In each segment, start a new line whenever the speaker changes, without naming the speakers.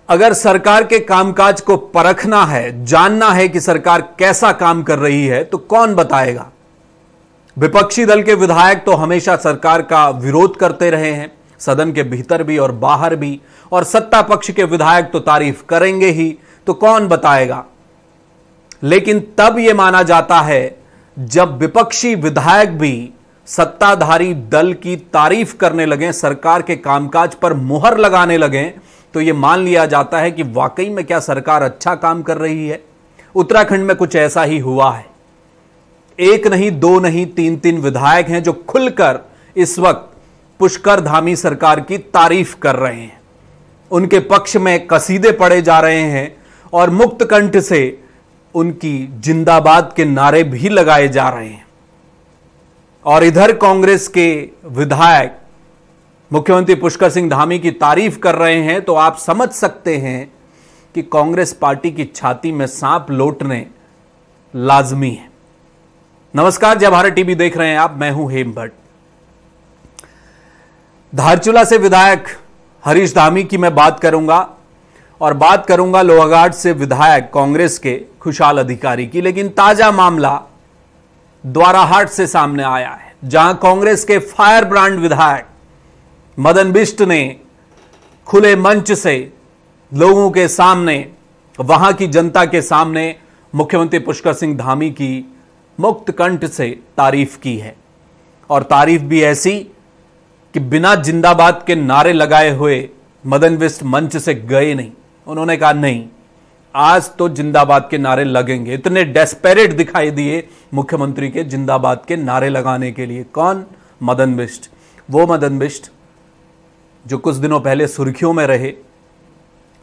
अगर सरकार के कामकाज को परखना है, जानना है कि सरकार कैसा काम कर रही है, तो कौन बताएगा? विपक्षी दल के विधायक तो हमेशा सरकार का विरोध करते रहे हैं, सदन के भीतर भी और बाहर भी, और सत्ता पक्ष के विधायक तो तारीफ करेंगे ही, तो कौन बताएगा? लेकिन तब यह माना जाता है जब विपक्षी विधायक भी सत्ताधारी दल की तारीफ करने लगे, सरकार के कामकाज पर मुहर लगाने लगे, तो यह मान लिया जाता है कि वाकई में क्या सरकार अच्छा काम कर रही है। उत्तराखंड में कुछ ऐसा ही हुआ है। एक नहीं, दो नहीं, तीन तीन विधायक हैं जो खुलकर इस वक्त पुष्कर धामी सरकार की तारीफ कर रहे हैं, उनके पक्ष में कसीदे पढ़े जा रहे हैं और मुक्त कंठ से उनकी जिंदाबाद के नारे भी लगाए जा रहे हैं। और इधर कांग्रेस के विधायक मुख्यमंत्री पुष्कर सिंह धामी की तारीफ कर रहे हैं, तो आप समझ सकते हैं कि कांग्रेस पार्टी की छाती में सांप लौटने लाजमी है। नमस्कार, जय भारत टीवी देख रहे हैं आप, मैं हूं हेम भट्ट। धारचूला से विधायक हरीश धामी की मैं बात करूंगा और बात करूंगा लोहाघाट से विधायक कांग्रेस के खुशहाल अधिकारी की। लेकिन ताजा मामला द्वाराहाट से सामने आया है, जहां कांग्रेस के फायर ब्रांड विधायक मदन बिष्ट ने खुले मंच से लोगों के सामने, वहां की जनता के सामने मुख्यमंत्री पुष्कर सिंह धामी की मुक्त कंठ से तारीफ की है। और तारीफ भी ऐसी कि बिना जिंदाबाद के नारे लगाए हुए मदन बिष्ट मंच से गए नहीं। उन्होंने कहा नहीं, आज तो जिंदाबाद के नारे लगेंगे। इतने डेस्पेरेट दिखाई दिए मुख्यमंत्री के जिंदाबाद के नारे लगाने के लिए। कौन? मदन बिष्ट। वो मदन बिष्ट जो कुछ दिनों पहले सुर्खियों में रहे,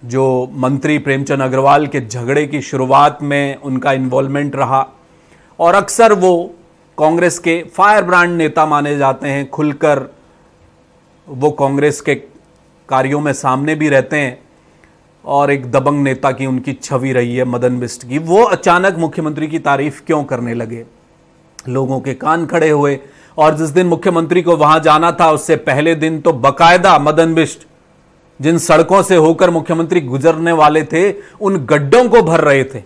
जो मंत्री प्रेमचंद अग्रवाल के झगड़े की शुरुआत में उनका इन्वॉल्वमेंट रहा, और अक्सर वो कांग्रेस के फायर ब्रांड नेता माने जाते हैं। खुलकर वो कांग्रेस के कार्यों में सामने भी रहते हैं और एक दबंग नेता की उनकी छवि रही है मदन बिष्ट की। वो अचानक मुख्यमंत्री की तारीफ क्यों करने लगे? लोगों के कान खड़े हुए। और जिस दिन मुख्यमंत्री को वहां जाना था, उससे पहले दिन तो बकायदा मदन बिष्ट जिन सड़कों से होकर मुख्यमंत्री गुजरने वाले थे, उन गड्ढों को भर रहे थे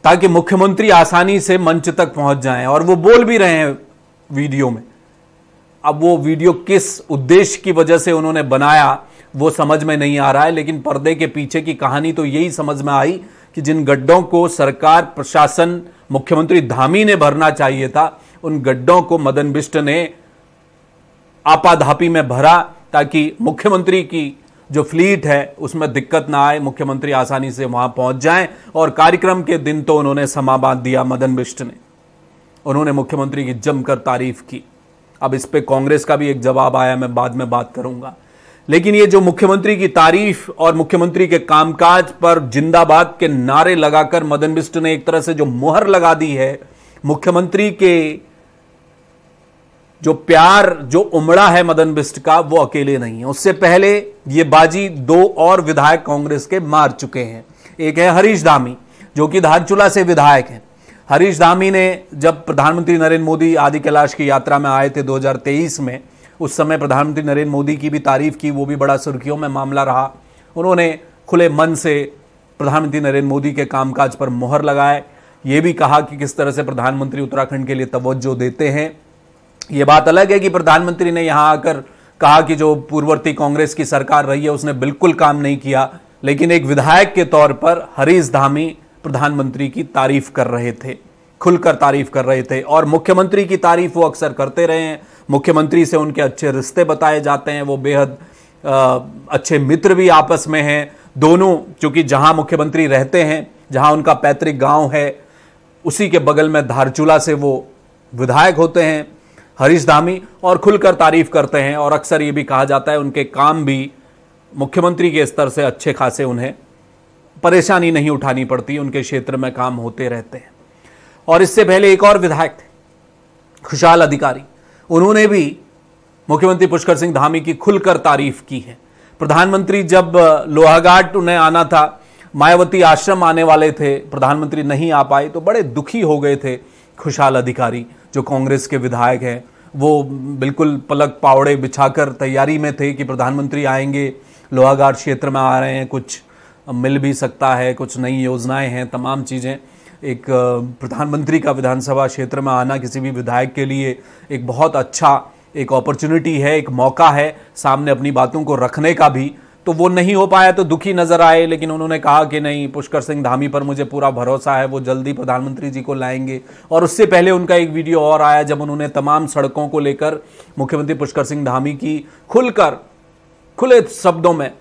ताकि मुख्यमंत्री आसानी से मंच तक पहुंच जाएं। और वो बोल भी रहे हैं वीडियो में। अब वो वीडियो किस उद्देश्य की वजह से उन्होंने बनाया वो समझ में नहीं आ रहा है, लेकिन पर्दे के पीछे की कहानी तो यही समझ में आई कि जिन गड्ढों को सरकार, प्रशासन, मुख्यमंत्री धामी ने भरना चाहिए था, उन गड्ढों को मदन बिष्ट ने आपाधापी में भरा ताकि मुख्यमंत्री की जो फ्लीट है उसमें दिक्कत ना आए, मुख्यमंत्री आसानी से वहां पहुंच जाएं। और कार्यक्रम के दिन तो उन्होंने समा बांध दिया मदन बिष्ट ने। उन्होंने मुख्यमंत्री की जमकर तारीफ की। अब इस पे कांग्रेस का भी एक जवाब आया, मैं बाद में बात करूंगा। लेकिन ये जो मुख्यमंत्री की तारीफ और मुख्यमंत्री के कामकाज पर जिंदाबाद के नारे लगाकर मदन बिष्ट ने एक तरह से जो मुहर लगा दी है, मुख्यमंत्री के जो प्यार जो उमड़ा है मदन बिष्ट का, वो अकेले नहीं है। उससे पहले ये बाजी दो और विधायक कांग्रेस के मार चुके हैं। एक है हरीश धामी, जो कि धारचूला से विधायक हैं। हरीश धामी ने जब प्रधानमंत्री नरेंद्र मोदी आदि कैलाश की यात्रा में आए थे 2023 में, उस समय प्रधानमंत्री नरेंद्र मोदी की भी तारीफ की, वो भी बड़ा सुर्खियों में मामला रहा। उन्होंने खुले मन से प्रधानमंत्री नरेंद्र मोदी के कामकाज पर मुहर लगाए। ये भी कहा कि किस तरह से प्रधानमंत्री उत्तराखंड के लिए तवज्जो देते हैं। ये बात अलग है कि प्रधानमंत्री ने यहां आकर कहा कि जो पूर्ववर्ती कांग्रेस की सरकार रही है उसने बिल्कुल काम नहीं किया, लेकिन एक विधायक के तौर पर हरीश धामी प्रधानमंत्री की तारीफ कर रहे थे, खुलकर तारीफ कर रहे थे। और मुख्यमंत्री की तारीफ वो अक्सर करते रहे हैं। मुख्यमंत्री से उनके अच्छे रिश्ते बताए जाते हैं, वो बेहद अच्छे मित्र भी आपस में हैं दोनों, क्योंकि जहां मुख्यमंत्री रहते हैं, जहां उनका पैतृक गांव है, उसी के बगल में धारचूला से वो विधायक होते हैं हरीश धामी, और खुलकर तारीफ करते हैं। और अक्सर ये भी कहा जाता है उनके काम भी मुख्यमंत्री के स्तर से अच्छे खासे, उन्हें परेशानी नहीं उठानी पड़ती, उनके क्षेत्र में काम होते रहते हैं। और इससे पहले एक और विधायक थे, खुशहाल अधिकारी, उन्होंने भी मुख्यमंत्री पुष्कर सिंह धामी की खुलकर तारीफ की है। प्रधानमंत्री जब लोहाघाट उन्हें आना था, मायावती आश्रम आने वाले थे, प्रधानमंत्री नहीं आ पाए, तो बड़े दुखी हो गए थे खुशहाल अधिकारी, जो कांग्रेस के विधायक हैं। वो बिल्कुल पलक पावड़े बिछाकर तैयारी में थे कि प्रधानमंत्री आएंगे, लोहाघाट क्षेत्र में आ रहे हैं, कुछ मिल भी सकता है, कुछ नई योजनाएं हैं, तमाम चीज़ें। एक प्रधानमंत्री का विधानसभा क्षेत्र में आना किसी भी विधायक के लिए एक बहुत अच्छा एक अपॉर्चुनिटी है, एक मौका है सामने अपनी बातों को रखने का भी। तो वो नहीं हो पाया तो दुखी नजर आए, लेकिन उन्होंने कहा कि नहीं, पुष्कर सिंह धामी पर मुझे पूरा भरोसा है, वो जल्दी प्रधानमंत्री जी को लाएंगे। और उससे पहले उनका एक वीडियो और आया जब उन्होंने तमाम सड़कों को लेकर मुख्यमंत्री पुष्कर सिंह धामी की खुले शब्दों में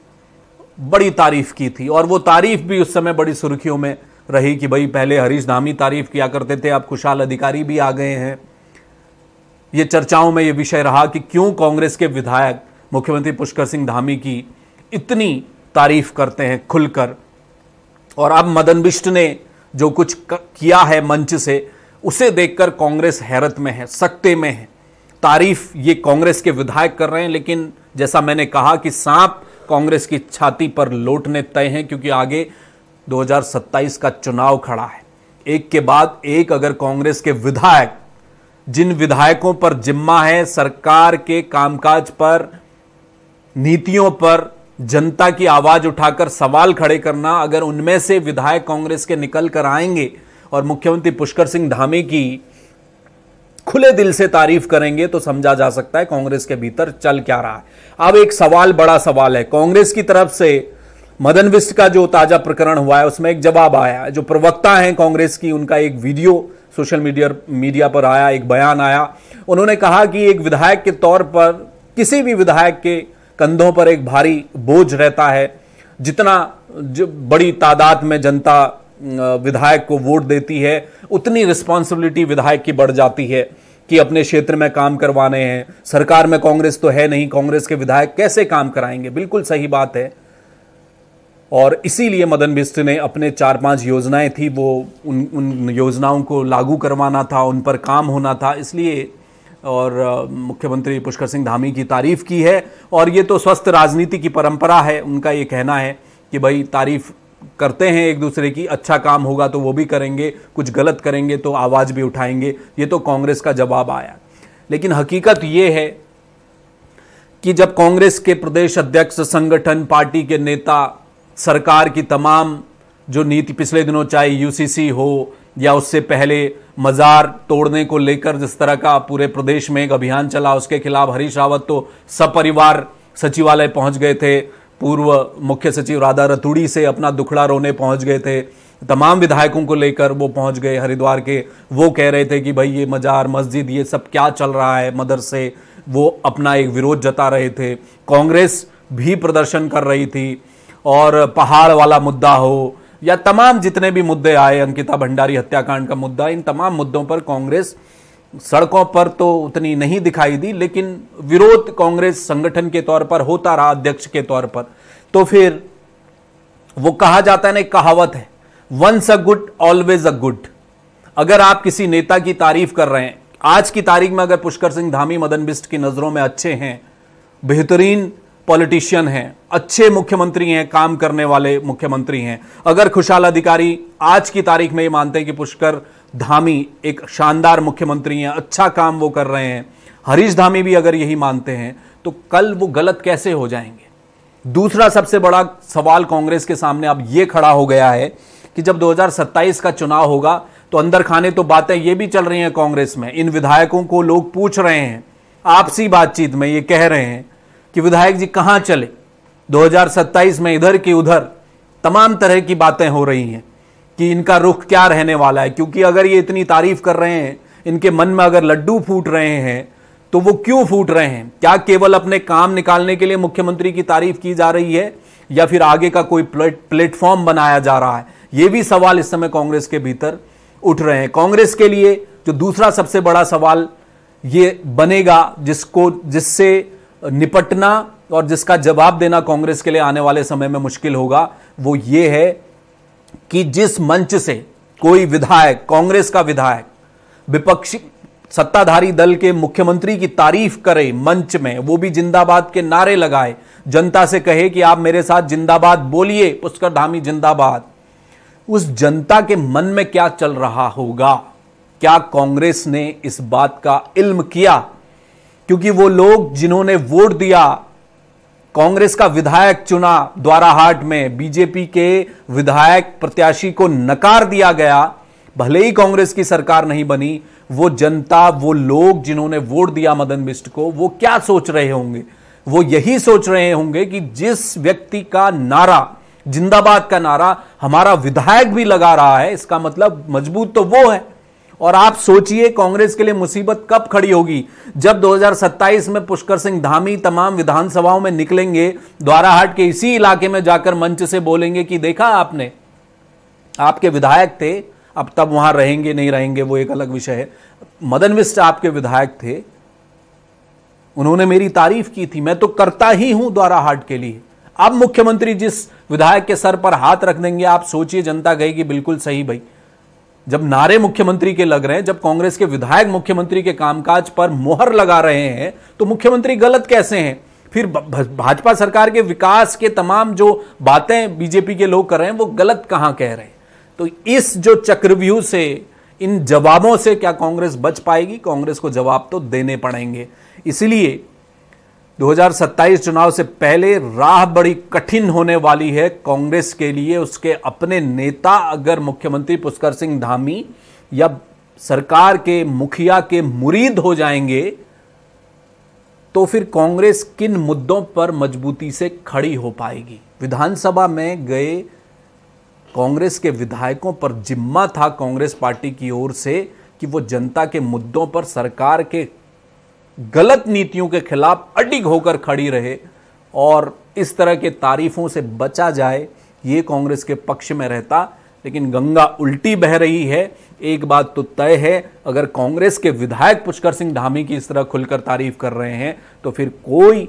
बड़ी तारीफ की थी। और वो तारीफ भी उस समय बड़ी सुर्खियों में रही कि भाई पहले हरीश धामी तारीफ किया करते थे, अब खुशहाल अधिकारी भी आ गए हैं। ये चर्चाओं में ये विषय रहा कि क्यों कांग्रेस के विधायक मुख्यमंत्री पुष्कर सिंह धामी की इतनी तारीफ करते हैं खुलकर। और अब मदन बिष्ट ने जो कुछ किया है मंच से, उसे देखकर कांग्रेस हैरत में है, सकते में है। तारीफ ये कांग्रेस के विधायक कर रहे हैं, लेकिन जैसा मैंने कहा कि सांप कांग्रेस की छाती पर लौटने तय हैं, क्योंकि आगे 2027 का चुनाव खड़ा है। एक के बाद एक अगर कांग्रेस के विधायक, जिन विधायकों पर जिम्मा है सरकार के कामकाज पर, नीतियों पर जनता की आवाज उठाकर सवाल खड़े करना, अगर उनमें से विधायक कांग्रेस के निकल कर आएंगे और मुख्यमंत्री पुष्कर सिंह धामी की खुले दिल से तारीफ करेंगे, तो समझा जा सकता है कांग्रेस के भीतर चल क्या रहा है। अब एक सवाल, बड़ा सवाल है कांग्रेस की तरफ से। मदन बिष्ट का जो ताजा प्रकरण हुआ है उसमें एक जवाब आया। जो प्रवक्ता हैं कांग्रेस की, उनका एक वीडियो सोशल मीडिया पर आया, एक बयान आया। उन्होंने कहा कि एक विधायक के तौर पर किसी भी विधायक के कंधों पर एक भारी बोझ रहता है। जितना बड़ी तादाद में जनता विधायक को वोट देती है, उतनी रिस्पॉन्सिबिलिटी विधायक की बढ़ जाती है कि अपने क्षेत्र में काम करवाने हैं। सरकार में कांग्रेस तो है नहीं, कांग्रेस के विधायक कैसे काम कराएंगे? बिल्कुल सही बात है। और इसीलिए मदन बिष्ट ने अपने 4-5 योजनाएं थी, वो उन योजनाओं को लागू करवाना था, उन पर काम होना था, इसलिए और मुख्यमंत्री पुष्कर सिंह धामी की तारीफ की है। और ये तो स्वस्थ राजनीति की परंपरा है। उनका ये कहना है कि भाई तारीफ करते हैं एक दूसरे की, अच्छा काम होगा तो वो भी करेंगे, कुछ गलत करेंगे तो आवाज भी उठाएंगे। ये तो कांग्रेस का जवाब आया। लेकिन हकीकत ये है कि जब कांग्रेस के प्रदेश अध्यक्ष, संगठन, पार्टी के नेता सरकार की तमाम जो नीति पिछले दिनों, चाहे यूसीसी हो या उससे पहले मजार तोड़ने को लेकर जिस तरह का पूरे प्रदेश में एक अभियान चला, उसके खिलाफ हरीश रावत तो सपरिवार सचिवालय पहुंच गए थे। पूर्व मुख्य सचिव राधा रतूड़ी से अपना दुखड़ा रोने पहुंच गए थे। तमाम विधायकों को लेकर वो पहुंच गए हरिद्वार के। वो कह रहे थे कि भाई ये मजार, मस्जिद, ये सब क्या चल रहा है, मदरसे, वो अपना एक विरोध जता रहे थे। कांग्रेस भी प्रदर्शन कर रही थी। और पहाड़ वाला मुद्दा हो या तमाम जितने भी मुद्दे आए, अंकिता भंडारी हत्याकांड का मुद्दा, इन तमाम मुद्दों पर कांग्रेस सड़कों पर तो उतनी नहीं दिखाई दी, लेकिन विरोध कांग्रेस संगठन के तौर पर होता रहा, अध्यक्ष के तौर पर। तो फिर वो कहा जाता है ना, कहावत है, once a good always a good. अगर आप किसी नेता की तारीफ कर रहे हैं, आज की तारीख में अगर पुष्कर सिंह धामी मदन बिष्ट की नजरों में अच्छे हैं, बेहतरीन पॉलिटिशियन हैं, अच्छे मुख्यमंत्री हैं, काम करने वाले मुख्यमंत्री हैं, अगर खुशहाल अधिकारी आज की तारीख में ये मानते हैं कि पुष्कर धामी एक शानदार मुख्यमंत्री हैं, अच्छा काम वो कर रहे हैं, हरीश धामी भी अगर यही मानते हैं, तो कल वो गलत कैसे हो जाएंगे? दूसरा सबसे बड़ा सवाल कांग्रेस के सामने अब ये खड़ा हो गया है कि जब 2027 का चुनाव होगा तो अंदर खाने तो बातें ये भी चल रही हैं कांग्रेस में। इन विधायकों को लोग पूछ रहे हैं, आपसी बातचीत में ये कह रहे हैं कि विधायक जी कहां चले 2027 में, इधर की उधर तमाम तरह की बातें हो रही हैं कि इनका रुख क्या रहने वाला है। क्योंकि अगर ये इतनी तारीफ कर रहे हैं, इनके मन में अगर लड्डू फूट रहे हैं, तो वो क्यों फूट रहे हैं? क्या केवल अपने काम निकालने के लिए मुख्यमंत्री की तारीफ की जा रही है, या फिर आगे का कोई प्लेटफॉर्म बनाया जा रहा है? ये भी सवाल इस समय कांग्रेस के भीतर उठ रहे हैं। कांग्रेस के लिए जो दूसरा सबसे बड़ा सवाल ये बनेगा, जिससे निपटना और जिसका जवाब देना कांग्रेस के लिए आने वाले समय में मुश्किल होगा, वो ये है कि जिस मंच से कोई विधायक, कांग्रेस का विधायक, विपक्षी सत्ताधारी दल के मुख्यमंत्री की तारीफ करे मंच में, वो भी जिंदाबाद के नारे लगाए, जनता से कहे कि आप मेरे साथ जिंदाबाद बोलिए, पुष्कर धामी जिंदाबाद, उस जनता के मन में क्या चल रहा होगा? क्या कांग्रेस ने इस बात का इल्म किया? क्योंकि वो लोग जिन्होंने वोट दिया कांग्रेस का विधायक चुना द्वाराहाट में, बीजेपी के विधायक प्रत्याशी को नकार दिया गया, भले ही कांग्रेस की सरकार नहीं बनी, वो जनता, वो लोग जिन्होंने वोट दिया मदन बिष्ट को, वो क्या सोच रहे होंगे? वो यही सोच रहे होंगे कि जिस व्यक्ति का नारा, जिंदाबाद का नारा हमारा विधायक भी लगा रहा है, इसका मतलब मजबूत तो वो है। और आप सोचिए कांग्रेस के लिए मुसीबत कब खड़ी होगी, जब 2027 में पुष्कर सिंह धामी तमाम विधानसभाओं में निकलेंगे, द्वाराहाट के इसी इलाके में जाकर मंच से बोलेंगे कि देखा आपने, आपके विधायक थे, अब तब वहां रहेंगे नहीं रहेंगे वो एक अलग विषय है, मदन बिष्ट आपके विधायक थे, उन्होंने मेरी तारीफ की थी, मैं तो करता ही हूं द्वाराहाट के लिए। अब मुख्यमंत्री जिस विधायक के सर पर हाथ रख देंगे, आप सोचिए जनता कहेगी बिल्कुल सही भाई। जब नारे मुख्यमंत्री के लग रहे हैं, जब कांग्रेस के विधायक मुख्यमंत्री के कामकाज पर मोहर लगा रहे हैं, तो मुख्यमंत्री गलत कैसे हैं? फिर भाजपा सरकार के विकास के तमाम जो बातें बीजेपी के लोग कर रहे हैं, वो गलत कहां कह रहे हैं? तो इस जो चक्रव्यूह से, इन जवाबों से क्या कांग्रेस बच पाएगी? कांग्रेस को जवाब तो देने पड़ेंगे। इसलिए 2027 चुनाव से पहले राह बड़ी कठिन होने वाली है कांग्रेस के लिए। उसके अपने नेता अगर मुख्यमंत्री पुष्कर सिंह धामी या सरकार के मुखिया के मुरीद हो जाएंगे, तो फिर कांग्रेस किन मुद्दों पर मजबूती से खड़ी हो पाएगी? विधानसभा में गए कांग्रेस के विधायकों पर जिम्मा था कांग्रेस पार्टी की ओर से कि वो जनता के मुद्दों पर, सरकार के गलत नीतियों के खिलाफ अडिग होकर खड़ी रहे और इस तरह के तारीफों से बचा जाए, ये कांग्रेस के पक्ष में रहता। लेकिन गंगा उल्टी बह रही है। एक बात तो तय है, अगर कांग्रेस के विधायक पुष्कर सिंह धामी की इस तरह खुलकर तारीफ कर रहे हैं, तो फिर कोई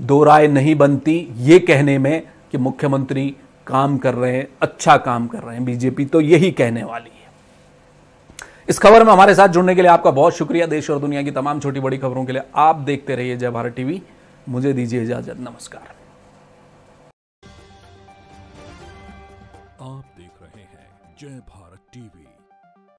दो राय नहीं बनती ये कहने में कि मुख्यमंत्री काम कर रहे हैं, अच्छा काम कर रहे हैं। बीजेपी तो यही कहने वाली है। इस खबर में हमारे साथ जुड़ने के लिए आपका बहुत शुक्रिया। देश और दुनिया की तमाम छोटी बड़ी खबरों के लिए आप देखते रहिए जय भारत टीवी। मुझे दीजिए इजाजत, नमस्कार।
आप देख रहे हैं जय भारत टीवी।